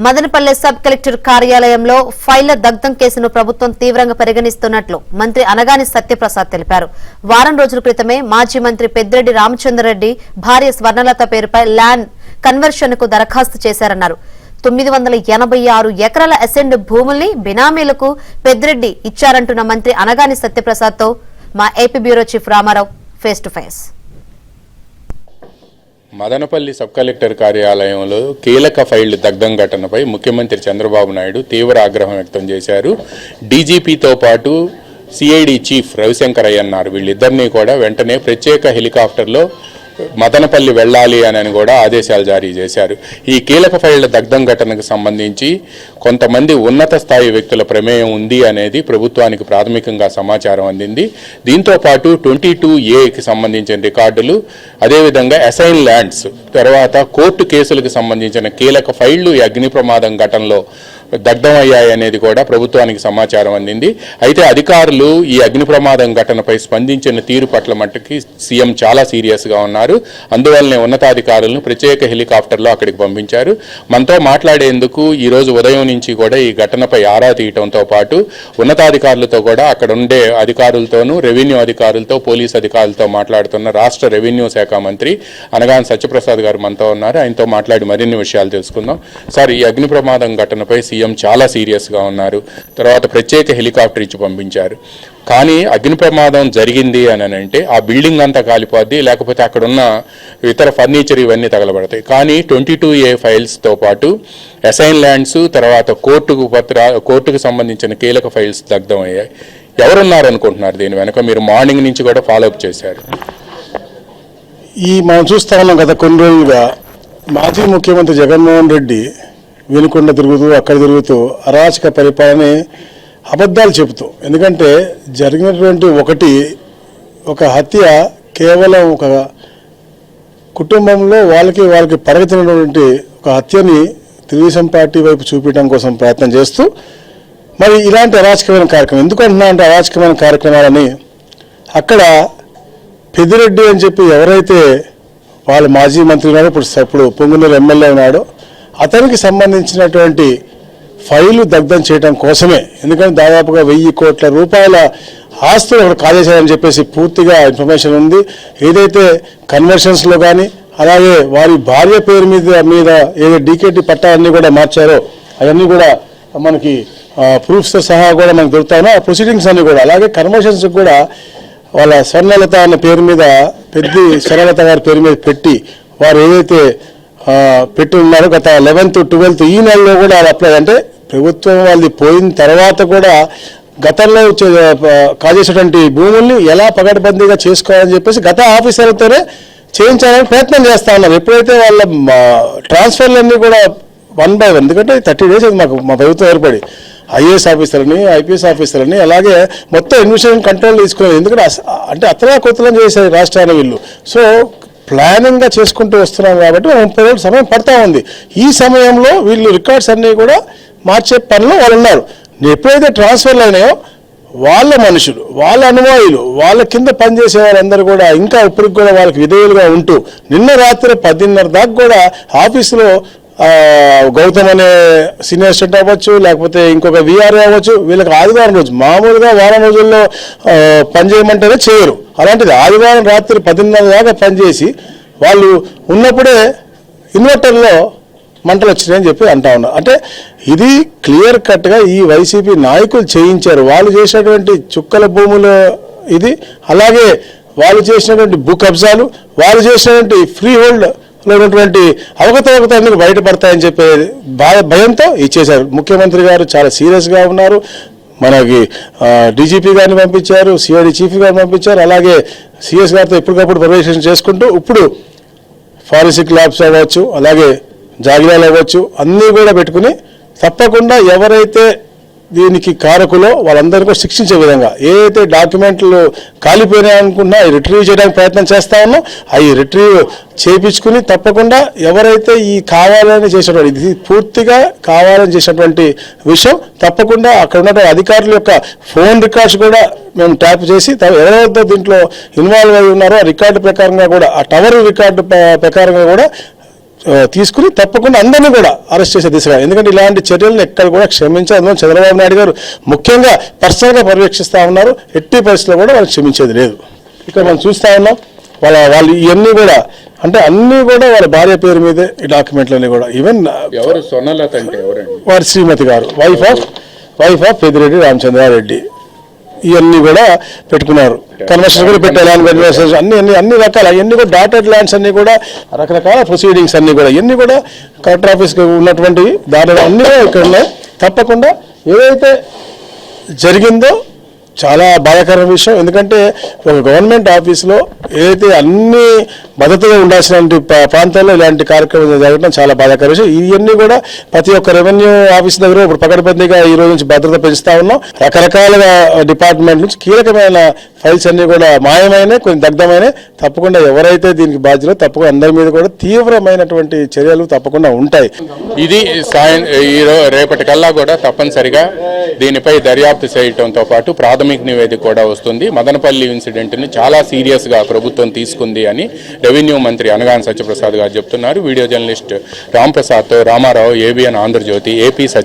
Madanapalle sub collector కార్యాలయంలో ఫైళ్ల దగ్ధం కేసును ప్రభుత్వం తీవ్రంగా పరిగణిస్తున్నట్లు మంత్రి అనగాని సత్యప్రసాద్ తెలిపారు. వారం రోజుల క్రితమే మాజీ మంత్రి పెద్దిరెడ్డి రామచంద్రరెడ్డి భార్య స్వర్ణలత పేరుపై ల్యాండ్ కన్వర్షన్ కు దరఖాస్తు చేశారన్నారు. 986 ఎకరాల అసెండ్ భూముల్ని బినామీలకు పెద్దిరెడ్డి ఇచ్చారంటున్న మంత్రి అనగాని సత్యప్రసాద్ తో మా AP bureau chief Rama Rao face to face. Madanapalle sub collector కార్యాలయంలో కీలక ఫైళ్లు దగ్ధం ఘటనపై ముఖ్యమంత్రి చంద్రబాబు నాయుడు తీవ్ర ఆగ్రహం వ్యక్తం చేశారు. డీజీపీతో పాటు సిఐడి చీఫ్ రవిశంకర్ అన్నారు. వీళ్ళిద్దరినీ కూడా వెంటనే ప్రత్యేక హెలికాప్టర్లో మదనపల్లి వెళ్ళాలి అని కూడా ఆదేశాలు జారీ చేశారు. ఈ కీలక ఫైళ్ల దగ్ధం ఘటనకు సంబంధించి కొంతమంది ఉన్నత స్థాయి వ్యక్తుల ప్రమేయం ఉంది అనేది ప్రభుత్వానికి ప్రాథమికంగా సమాచారం అందింది. దీంతో పాటు 22A సంబంధించిన రికార్డులు, అదేవిధంగా అసైన్ ల్యాండ్స్, తర్వాత కోర్టు కేసులకు సంబంధించిన కీలక ఫైళ్లు ఈ అగ్ని ప్రమాదం ఘటనలో దగ్ధమయ్యాయి అనేది కూడా ప్రభుత్వానికి సమాచారం అందింది. అయితే అధికారులు ఈ అగ్ని ప్రమాదం ఘటనపై స్పందించిన తీరు పట్ల మట్టుకి సీఎం చాలా సీరియస్గా ఉన్నారు. అందువల్లనే ఉన్నతాధికారులను ప్రత్యేక హెలికాప్టర్లో అక్కడికి పంపించారు. మనతో మాట్లాడేందుకు ఈ రోజు ఉదయం నుంచి కూడా ఈ ఘటనపై ఆరా తీయటంతో పాటు ఉన్నతాధికారులతో కూడా అక్కడ ఉండే అధికారులతోనూ, రెవెన్యూ అధికారులతో, పోలీస్ అధికారులతో మాట్లాడుతున్న రాష్ట్ర రెవెన్యూ శాఖ మంత్రి అనగాని సత్యప్రసాద్ గారు మనతో ఉన్నారు. ఆయనతో మాట్లాడి మరిన్ని విషయాలు తెలుసుకుందాం. సార్, ఈ అగ్ని ప్రమాదం ఘటనపై సీఎం చాలా సీరియస్గా ఉన్నారు. తర్వాత ప్రత్యేక హెలికాప్టర్ ఇచ్చి పంపించారు. కానీ అగ్ని ప్రమాదం జరిగింది అని అంటే ఆ బిల్డింగ్ అంతా కాలిపోద్ది, లేకపోతే అక్కడ ఉన్న ఇతర ఫర్నిచర్ ఇవన్నీ తగలబడతాయి. కానీ 22A ఫైల్స్తో పాటు అసైన్ ల్యాండ్స్, తర్వాత కోర్టుకు సంబంధించిన కీలక ఫైల్స్ దగ్ధం అయ్యాయి. ఎవరున్నారు అనుకుంటున్నారు దీని వెనక? మీరు మార్నింగ్ నుంచి కూడా ఫాలోఅప్ చేశారు. మనం చూస్తా ఉన్నాం గత కొన్ని రోజులుగా మాజీ ముఖ్యమంత్రి జగన్మోహన్ రెడ్డి వినుకొండ తిరుగుతూ అక్కడ తిరుగుతూ అరాచక పరిపాలన అబద్ధాలు చెబుతూ, ఎందుకంటే జరిగినటువంటి ఒక హత్య కేవలం ఒక కుటుంబంలో వాళ్ళకి పరిగెత్తినటువంటి ఒక హత్యని తెలుగుదేశం పార్టీ వైపు చూపించడం కోసం ప్రయత్నం చేస్తూ మరి ఇలాంటి అరాచకమైన కార్యక్రమం ఎందుకు అంటున్నా అంటే అరాచకమైన కార్యక్రమాలని అక్కడ పెద్దిరెడ్డి అని చెప్పి ఎవరైతే వాళ్ళ మాజీ మంత్రి ఉన్నాడో, ఇప్పుడు పొంగునూరు ఎమ్మెల్యే ఉన్నాడో, అతనికి సంబంధించినటువంటి ఫైలు దగ్ధం చేయడం కోసమే. ఎందుకంటే దాదాపుగా 1000 కోట్ల రూపాయల ఆస్తులు అక్కడ కాజేశారని చెప్పేసి పూర్తిగా ఇన్ఫర్మేషన్ ఉంది. ఏదైతే కన్వర్షన్స్లో కానీ అలాగే వారి భార్య పేరు మీద ఏదో డీకేటీ పట్టాలన్నీ కూడా మార్చారో అవన్నీ కూడా మనకి ప్రూఫ్స్తో సహా కూడా మనకు దొరుకుతాయో ఆ ప్రొసీడింగ్స్ అన్నీ కూడా, అలాగే కన్వర్షన్స్ కూడా వాళ్ళ స్వర్ణలత అన్న పేరు మీద, స్వర్ణలత గారి పేరు మీద పెట్టి వారు ఏదైతే పెట్టి ఉన్నారో గత 11th, 12th ఈ నెలలో కూడా అప్లై, అంటే ప్రభుత్వం వాళ్ళది పోయిన తర్వాత కూడా గతంలో కాజేసేటువంటి భూముల్ని ఎలా పకడ్బందీగా చేసుకోవాలని చెప్పేసి గత ఆఫీసర్లతోనే చేయించాలని ప్రయత్నం చేస్తూ ఉన్నారు. ఎప్పుడైతే వాళ్ళ ట్రాన్స్ఫర్లన్నీ కూడా 1 by 1, ఎందుకంటే 30 days మా ప్రభుత్వం ఏర్పడి ఐఏఎస్ ఆఫీసర్ని, ఐపీఎస్ ఆఫీసర్ని, అలాగే మొత్తం ఇన్వెస్టిగేషన్ కంట్రోల్ తీసుకునేది. ఎందుకంటే అంటే అతలాకుతలం చేశారు రాష్ట్రాన్ని వీళ్ళు. సో ప్లానింగ్గా చేసుకుంటూ వస్తున్నాం కాబట్టి 30 రోజుల సమయం పడతా ఉంది. ఈ సమయంలో వీళ్ళు రికార్డ్స్ అన్నీ కూడా మార్చే పనిలో వాళ్ళు ఉన్నారు. ఎప్పుడైతే ట్రాన్స్ఫర్లు అయినాయో వాళ్ళ మనుషులు, వాళ్ళ అనువాయులు, వాళ్ళ కింద పనిచేసే వాళ్ళందరూ కూడా ఇంకా ఇప్పటికి కూడా వాళ్ళకి విధేయులుగా ఉంటూ నిన్న రాత్రి 10:30 దాకా కూడా ఆఫీసులో గౌతమ్ అనే సీనియర్ అసిస్టెంట్ అవ్వచ్చు, లేకపోతే ఇంకొక వీఆర్ఏ అవ్వచ్చు, వీళ్ళకి ఆదివారం రోజు మామూలుగా వారం రోజుల్లో పనిచేయమంటేనే చేయరు. అలాంటిది ఆదివారం రాత్రి 10:30 దాకా పనిచేసి వాళ్ళు ఉన్నప్పుడే ఇన్వర్టర్లో మంటలు వచ్చినాయని చెప్పి అంటా ఉన్నారు. అంటే ఇది క్లియర్ కట్గా ఈ వైసీపీ నాయకులు చేయించారు. వాళ్ళు చేసినటువంటి చుక్కల భూములు ఇది, అలాగే వాళ్ళు చేసినటువంటి భూ కబ్జాలు, వాళ్ళు చేసినటువంటి ఫ్రీ హోల్డ్ ఉన్నటువంటి అవకతవకతలు బయటపడతాయని చెప్పే భయంతో ఇచ్చేశారు. ముఖ్యమంత్రి గారు చాలా సీరియస్గా ఉన్నారు. మనకి డీజీపీ గారిని పంపించారు, సిఐడి చీఫ్ గారిని పంపించారు, అలాగే సిఎస్ గారితో ఎప్పటికప్పుడు పర్యవేక్షణ చేసుకుంటూ ఇప్పుడు ఫారెన్సిక్ ల్యాబ్స్ అవ్వచ్చు, అలాగే జాగిరాలు అవ్వచ్చు, అన్నీ కూడా పెట్టుకుని తప్పకుండా ఎవరైతే దీనికి కారకులో వాళ్ళందరూ కూడా శిక్షించే విధంగా ఏదైతే డాక్యుమెంట్లు కాలిపోయినాయనుకున్నా అవి రిట్రీవ్ చేయడానికి ప్రయత్నం చేస్తా ఉన్నాం. అవి రిట్రీవ్ చేయించుకుని తప్పకుండా ఎవరైతే ఈ కావాలని చేసినటువంటి, ఇది పూర్తిగా కావాలని చేసినటువంటి విషయం, తప్పకుండా అక్కడ ఉన్నటువంటి అధికారుల యొక్క ఫోన్ రికార్డ్స్ కూడా మేము ట్యాప్ చేసి ఎవరైతే దీంట్లో ఇన్వాల్వ్ అయి ఉన్నారో ఆ రికార్డు ప్రకారంగా కూడా, ఆ టవర్ రికార్డు ప్రకారంగా కూడా తీసుకుని తప్పకుండా అందరినీ కూడా అరెస్ట్ చేసే దిశగా, ఎందుకంటే ఇలాంటి చర్యలను ఎక్కడ కూడా క్షమించారు. అందులో చంద్రబాబు నాయుడు గారు ముఖ్యంగా పర్సనల్గా పర్యవేక్షిస్తూ ఉన్నారు. ఎట్టి పరిస్థితుల్లో కూడా వాళ్ళు క్షమించేది లేదు. ఇక్కడ మనం చూస్తూ ఉన్నాం వాళ్ళు ఇవన్నీ కూడా అంటే అన్నీ కూడా వాళ్ళ భార్య పేరు మీదే ఈ డాక్యుమెంట్లన్నీ కూడా. ఈవెన్ ఎవరు సొన్నలత అంటే ఎవరండి? వారి శ్రీమతి గారు, వైఫ్ ఆఫ్ పెద్దిరెడ్డి రామచంద్రారెడ్డి, ఇవన్నీ కూడా పెట్టుకున్నారు. కన్వర్షన్ కూడా పెట్టే ల్యాండ్ కన్వర్షన్ అన్ని రకాల అవన్నీ కూడా డాటెడ్ ల్యాండ్స్ అన్ని కూడా రకరకాల ప్రొసీడింగ్స్ అన్ని కూడా ఇవన్నీ కూడా కలెక్టర్ ఆఫీస్కి ఉన్నటువంటివి దానిలో అన్నీ కూడా ఇక్కడ ఉన్నాయి. తప్పకుండా ఏదైతే జరిగిందో చాలా బాధాకరమైన విషయం. ఎందుకంటే ఒక గవర్నమెంట్ ఆఫీస్లో ఏదైతే అన్ని భద్రతగా ఉండాల్సిన ప్రాంతాల్లో ఇలాంటి కార్యక్రమం జరగడం చాలా బాధాకర విషయం. ఇవన్నీ కూడా ప్రతి ఒక్క రెవెన్యూ ఆఫీస్ దగ్గర ఇప్పుడు పకడ్బందీగా ఈ రోజు నుంచి భద్రత పెంచుతా ఉన్నాం. రకరకాలుగా డిపార్ట్మెంట్ నుంచి కీలకమైన ఫైల్స్ అన్ని కూడా మాయమైనాయి, కొన్ని దగ్ధమైనాయి. తప్పకుండా ఎవరైతే దీనికి బాధ్యులో తప్పకుండా అందరి మీద కూడా తీవ్రమైనటువంటి చర్యలు తప్పకుండా ఉంటాయి. ఇది రేపటికల్లా కూడా తప్పనిసరిగా దీనిపై దర్యాప్తు చేయడంతో పాటు ప్రాథమిక నివేదిక కూడా వస్తుంది. మదనపల్లి ఇన్సిడెంట్ని చాలా సీరియస్గా ప్రభుత్వం తీసుకుంది అని రెవెన్యూ మంత్రి అనగాని సత్యప్రసాద్ గారు చెప్తున్నారు. వీడియో జర్నలిస్ట్ రాంప్రసాద్తో రామారావు, ABN ఆంధ్రజ్యోతి, ఏపీ సచివ